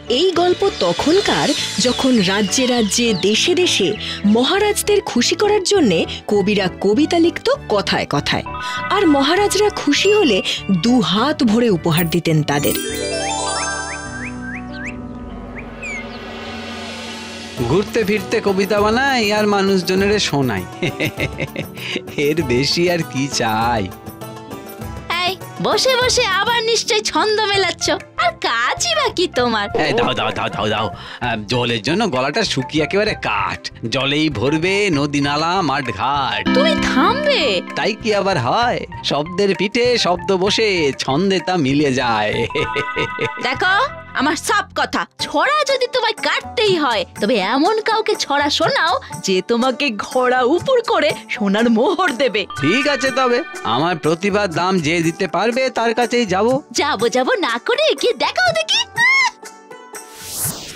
এই গল্প তখনকার, যখন রাজ্যে রাজ্যে দেশে দেশে মহারাজদের খুশি করার জন্যে কবিরা কবিতা লিখত কথায় কথায়, আর মহারাজরা খুশি হলে 2 হাত ভরে উপহার দিতেন তাদের। ঘুরতে ফিরতে কবিতা বানাই আর মানুষজনের শোনাই, এর বেশি আর কি চাই। বসে বসে আবার নিশ্চয় ছন্দ মেলাচ্ছ, আর কাজই বাকি তোমার। দাও দাও দাও দাও দাও, জলের জন্য গলাটা শুকিয়ে একেবারে কাঠ। জলেই ভরবে নদী নালা মাঠ ঘাট। তুমি থামবে? তাই কি আবার হয়? শব্দের পিঠে শব্দ বসে ছন্দে তা মিলে যায়। দেখো, আমার সব কথা, ছড়া যদি তোমায় কাটতেই হয় তবে এমন কাউকে ছড়া শোনাও যে তোমাকে ঘোড়া উপর করে সোনার মোহর দেবে। ঠিক আছে, তবে আমার প্রতিভার দাম যে দিতে পারবে তার কাছেই যাব। যাব না করে গিয়ে দেখাও দেখি।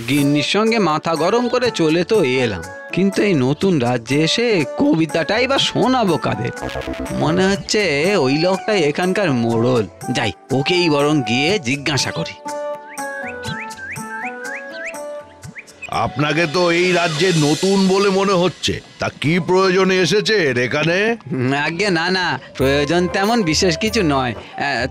গিন্নির সঙ্গে মাথা গরম করে চলে তো এলাম, কিন্তু এই নতুন রাজ্যে এসে কবিতাটাই বা শোনাবো কাদের? মনে হচ্ছে ওই লোকটাই এখানকার মোড়ল। যাই, ওকেই বরং গিয়ে জিজ্ঞাসা করি। আপনাকে তো এই রাজ্যে নতুন বলে মনে হচ্ছে, তা কি প্রয়োজনে এসেছেন এখানে? আজ্ঞে না না, প্রয়োজন তেমন বিশেষ কিছু নয়,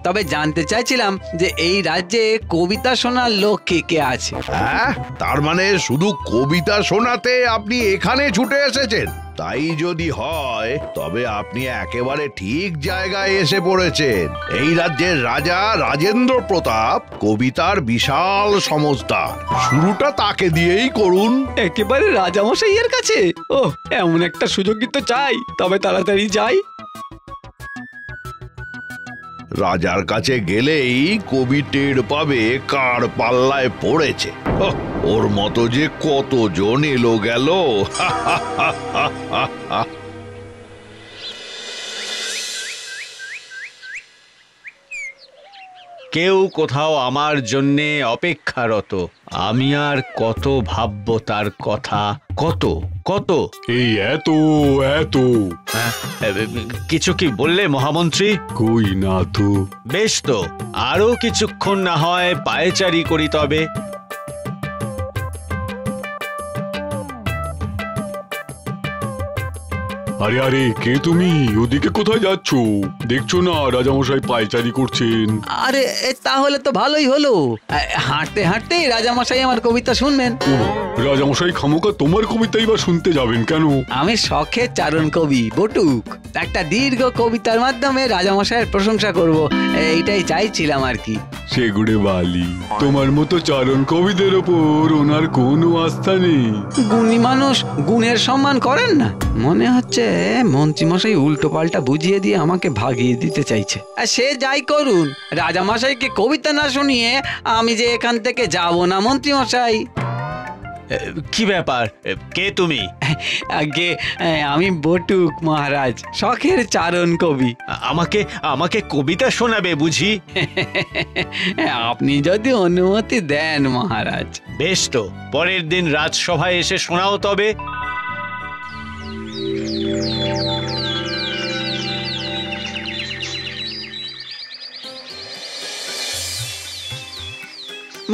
তবে জানতে চাইছিলাম যে এই রাজ্যে কবিতা শোনার লোক কে কে আছে। হ্যাঁ, তার মানে শুধু কবিতা শোনাতে আপনি এখানে ছুটে এসেছেন? তাই যদি হয় তবে আপনি একেবারে ঠিক জায়গায় এসে পড়েছেন। এই রাজ্যের রাজা রাজেন্দ্র প্রতাপ কবিতার বিশাল সমজদার, শুরুটা তাকে দিয়েই করুন। একেবারে রাজামশাইয়ের কাছে? ও, এমন একটা সুযোগ তো চাই, তবে তাড়াতাড়ি যাই। রাজার কাছে গেলেই কবি টের পাবে কার পাল্লায় পড়েছে। ওর মতো যে কতজন এলো গেল। কেউ কোথাও আমার জন্যে অপেক্ষারত, আমি আর কত ভাববো তার কথা। কত কত এই এত এত কিছু কি বললে মহামন্ত্রী? কই না তো। বেশ তো, আরো কিছুক্ষণ না হয় পায়চারি করি তবে। আরে আরে, কে তুমি? ওদিকে কোথায় যাচ্ছ? দেখছো না রাজামশাই পায়চারি করছেন? আরে তাহলে তো ভালোই হলো, হাঁটতে হাঁটতে রাজামশাই আমার কবিতা শুনবেন। রাজামশাই খামোকা তোমার কবিতাই বা শুনতে যাবেন কেন? আমি শখের চারণ কবি বটুক, একটা দীর্ঘ কবিতার মাধ্যমে রাজামশাইয়ের প্রশংসা করব, এইটাই চাইছিলাম আর কি। সেগুড়ে বালি, তোমার মতো চারণ কবিদের ওপর ওনার কোনো আস্থা নেই। গুণী মানুষ গুণের সম্মান করেন না। মনে হচ্ছে মন্ত্রীমশাই উল্টো পাল্টা বুঝিয়ে দিয়ে আমাকে ভাগিয়ে দিতে চাইছে। আর সে যাই করুন, রাজামশাইকে কবিতা না শুনিয়ে আমি যে এখান থেকে যাব না মন্ত্রীমশাই। কি ব্যাপার, কে তুমি? আগে আমি বটুক মহারাজ, শখের চারণ কবি। আমাকে আমাকে কবিতা শোনাবে বুঝি? আপনি যদি অনুমতি দেন মহারাজ। বেশ তো, পরের দিন রাজসভায় এসে শোনাও তবে।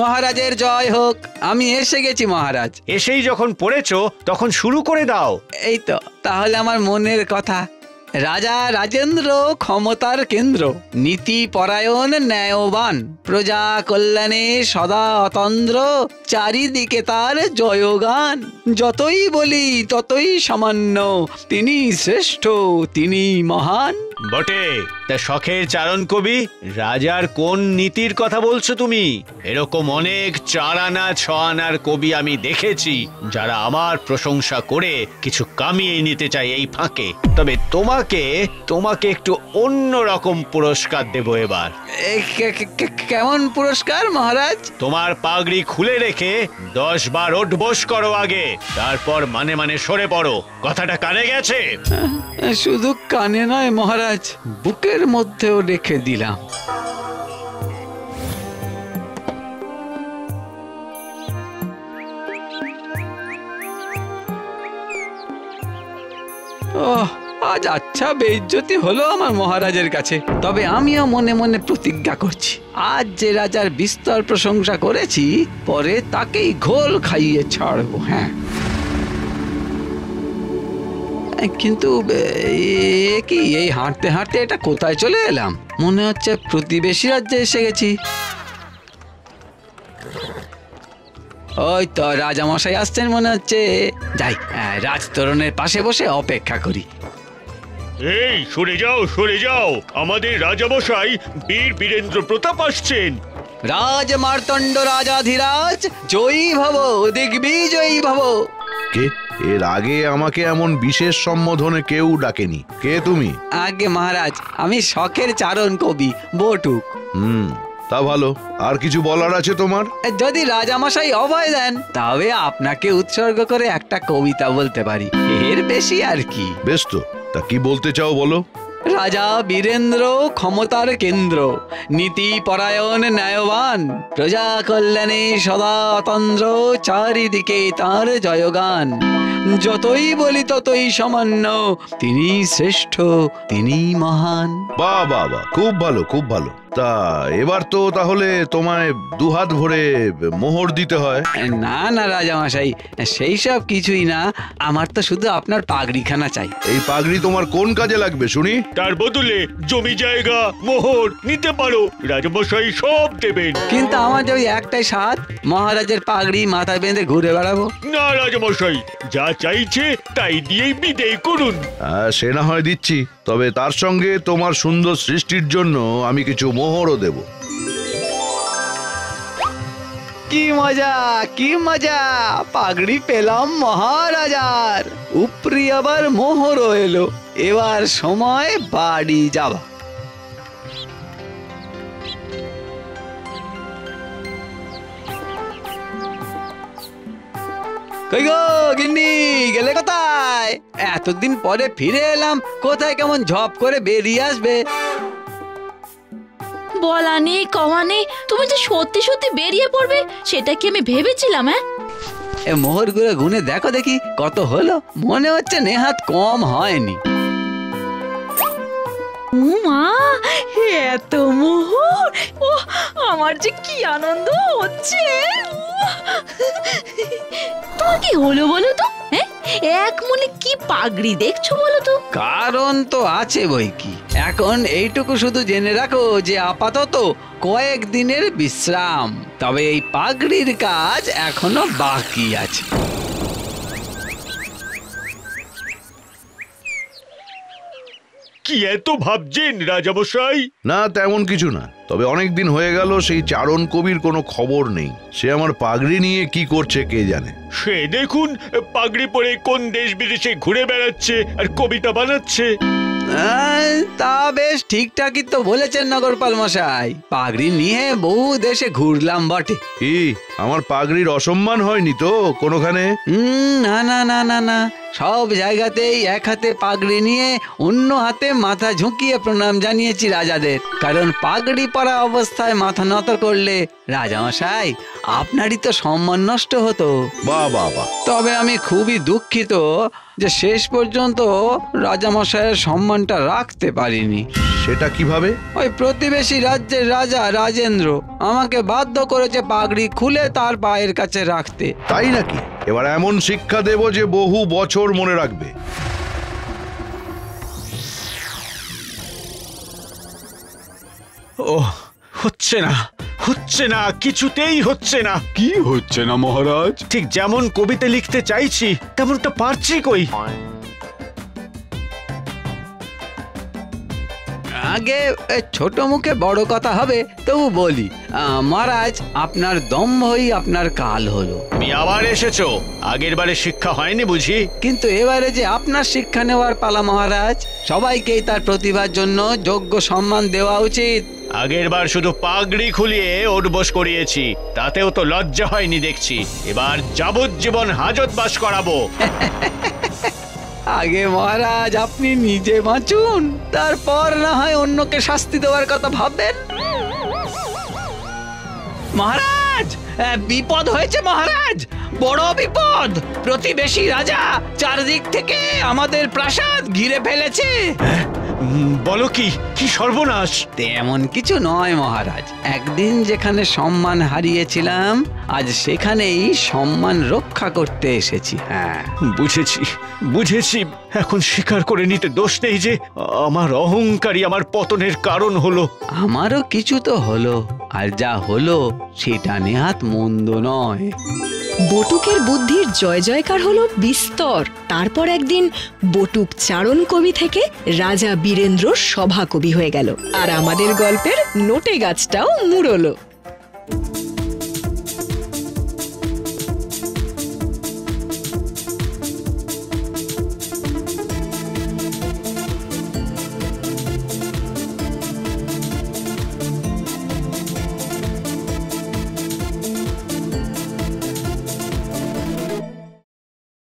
মহারাজের জয় হোক, আমি এসে গেছি মহারাজ। এসেই যখন পড়েছো তখন শুরু করে দাও। এই তো, তাহলে আমার মনের কথা। রাজা রাজেন্দ্র ক্ষমতার কেন্দ্র, নীতি পরায়ণ ন্যায়বান, প্রজা কল্যাণে সদা অতন্দ্র, চারিদিকে তার জয়গান। যতই বলি ততই সামান্য, তিনি শ্রেষ্ঠ, তিনি মহান। বটে, তা শখের চারণ কবি, রাজার কোন নীতির কথা বলছো তুমি? এরকম অনেক 4 আনা 6 আনার কবি আমি দেখেছি যারা আমার প্রশংসা করে কিছু কামিয়ে নিতে চায় এই ফাঁকে। তবে তোমাকে একটু অন্য রকম পুরস্কার দেব এবার। কেমন পুরস্কার মহারাজ? তোমার পাগড়ি খুলে রেখে 10 বার ওঠবোস করো আগে, তারপর মানে মানে সরে পড়ো। কথাটা কানে গেছে? শুধু কানে নয় মহারাজ, বুকের মধ্যেও রেখে দিলাম। আজ আচ্ছা বেইজ্জতি হলো আমার মহারাজের কাছে, তবে আমিও মনে মনে প্রতিজ্ঞা করছি, আজ যে রাজার বিস্তর প্রশংসা করেছি পরে তাকেই ঘোল খাইয়ে ছাড়বো। হ্যাঁ, কিন্তু কি এই হাঁটতে হাঁটতে এটা কোথায় চলে এলাম? মনে হচ্ছে প্রতিবেশী রাজ্যে এসে গেছি। ওই তো রাজামশাই আসছেন মনে হচ্ছে। যাই, রাজতরণের পাশে বসে অপেক্ষা করি। এই সরে যাও, আমাদের রাজামশাই বীর বীরেন্দ্র প্রতাপ আসছেন। রাজ মার্তণ্ড রাজাধিরাজ জয়ী ভব, দিগ্বিজয়ী ভব। কে? এর আগে আমাকে এমন বিশেষ সম্বোধনে কেউ ডাকেনি। কে তুমি? আগে মহারাজ, আমি শখের চারণ কবি বটুক। তা ভালো। আর কিছু বলার আছে তোমার? যদি রাজামশাই অভয় দেন তবে আপনাকে উৎসর্গ করে একটা কবিতা বলতে পারি, এর বেশি আর কি। বেশ তো, তা কি বলতে চাও বলো। রাজা বীরেন্দ্র ক্ষমতার কেন্দ্র, নীতি পরায়ণ ন্যায়বান, প্রজা কল্যাণে সদা অতন্দ্র, চারিদিকে তার জয়গান। যতই বলি ততই সামান্য, তিনি শ্রেষ্ঠ, তিনি মহান। বাহ বাহ বাহ, খুব ভালো, খুব ভালো। তা এবার তো তাহলে তোমায় দুহাত ভরে মোহর দিতে হয়। না না রাজামশাই, সেই সব কিছুই না, আমার তো শুধু আপনার পাগড়িখানা চাই। এই পাগড়ি তোমার কোন কাজে লাগবে শুনি? তার বদলে জমি জায়গা মোহর নিতে পারো, রাজামশাই সব দেবেন। কিন্তু আমার যে ওই একটাই সাথ, মহারাজের পাগড়ি মাথায় বেঁধে ঘুরে বেড়াবো। না রাজামশাই, যা চাইছে তাই দিয়েই বিদায় করুন। সে না হয় দিচ্ছি, তবে তার সঙ্গে তোমার সুন্দর সৃষ্টির জন্য আমি কিছু মোহরও দেব। কি মজা, কি মজা, পাগড়ি পেলাম মহারাজার, উপরি আবার মোহরও এলো। এবার সময় বাড়ি যাবা। কই গো গিন্নি, গেলে কোথায়? এতদিন পরে ফিরে এলাম, কোথায় কেমন ঝপ করে বেরিয়ে আসবে। বলা নেই কওয়া নেই, তুমি যে সত্যি সত্যি বেরিয়ে পড়বে সেটা কি আমি ভেবেছিলাম? এ মোহরগুলো গুনে দেখো দেখি কত হলো, মনে হচ্ছে নেহাত কম হয়নি। মা, এত মোহর! ও, আমার যে কি আনন্দ হচ্ছে। তোমার কি হলো বলো তো? হ্যাঁ, এক মনে কি পাগড়ি দেখছো বলো তো? কারণ তো আছে বই কি। এখন এইটুকু শুধু জেনে রাখো যে আপাতত কয়েকদিনের বিশ্রাম, তবে এই পাগড়ির কাজ এখনো বাকি আছে। কি এত ভাবছেন রাজামশাই? না, তেমন কিছু না, তবে অনেক দিন হয়ে গেল সেই চারণ কবির কোনো খবর নেই। সে আমার পাগড়ি নিয়ে কি করছে কে জানে। সে দেখুন, পাগড়ি পরে কোন দেশ বিদেশে ঘুরে বেড়াচ্ছে আর কবিতা বানাচ্ছে। তা বেশ ঠিকঠাকই তো বলেছেন নগরপাল মশাই, পাগড়ি নিয়ে বহু দেশে ঘুরলাম বটে। কি আমার পাগড়ির অসম্মান হয়নি তো কোনোখানে? না না না না না, সব জায়গাতেই এক হাতে পাগড়ি নিয়ে অন্য হাতে মাথা ঝুঁকিয়ে প্রণাম জানিয়েছি রাজাদের, কারণ পাগড়ি পরা অবস্থায় মাথা নত করলে রাজামশাই আপনারই তো সম্মান নষ্ট হতো। বাহ বাহ বাহ। তবে আমি খুবই দুঃখিত যে শেষ পর্যন্ত রাজামশাইয়ের সম্মানটা রাখতে পারিনি। সেটা কিভাবে? ওই প্রতিবেশী রাজ্যের রাজা রাজেন্দ্র আমাকে বাধ্য করেছে পাগড়ি খুলে তার পায়ের কাছে রাখতে। তাই নাকি? এবার এমন শিক্ষা দেব যে বহু বছর মনে রাখবে। ও, হচ্ছে না, হচ্ছে না, কিছুতেই হচ্ছে না। কি হচ্ছে না মহারাজ? ঠিক যেমন কবিতা লিখতে চাইছি তেমনটা পারছি কই। আগে ছোট মুখে বড় কথা হবে, তবু বলি মহারাজ, আপনার দম্ভই আপনার কাল হলো। তুমি আবার এসেছো, আগের বারে শিক্ষা হয়নি বুঝি? কিন্তু এবারে যে আপনার শিক্ষা নেওয়ার পালা মহারাজ, সবাইকেই তার প্রতিভার জন্য যোগ্য সম্মান দেওয়া উচিত। আগের বার শুধু পাগড়ি খুলিয়ে ওঠবোস করিয়েছি, তাতেও তো লজ্জা হয়নি দেখছি। এবার যাবজ্জীবন হাজত বাস করাবো। আগে মহারাজ আপনি নিজে বাঁচুন, তারপর না হয় অন্যকে শাস্তি দেওয়ার কথা ভাববেন। মহারাজ মহারাজ, বিপদ হয়েছে মহারাজ, বড় বিপদ। প্রতিবেশী রাজা চারদিক থেকে আমাদের প্রাসাদ ঘিরে ফেলেছে। বলো কি, কি সর্বনাশ! তেমন কিছু নয় মহারাজ, একদিন যেখানে সম্মান হারিয়েছিলাম আজ সেখানেই সম্মান রক্ষা করতে এসেছি। হ্যাঁ, বুঝেছি। এখন স্বীকার করে নিতে দোষ নেই যে আমার অহংকারী আমার পতনের কারণ হলো। আমারও কিছু তো হলো, আর যা হলো সেটা নেহাত মন্দ নয়। বটুকের বুদ্ধির জয় জয়কার হলো বিস্তর। তারপর একদিন বটুক চারণ কবি থেকে রাজা বীরেন্দ্র সভা কবি হয়ে গেল, আর আমাদের গল্পের নোটে গাছটাও মুড়লো।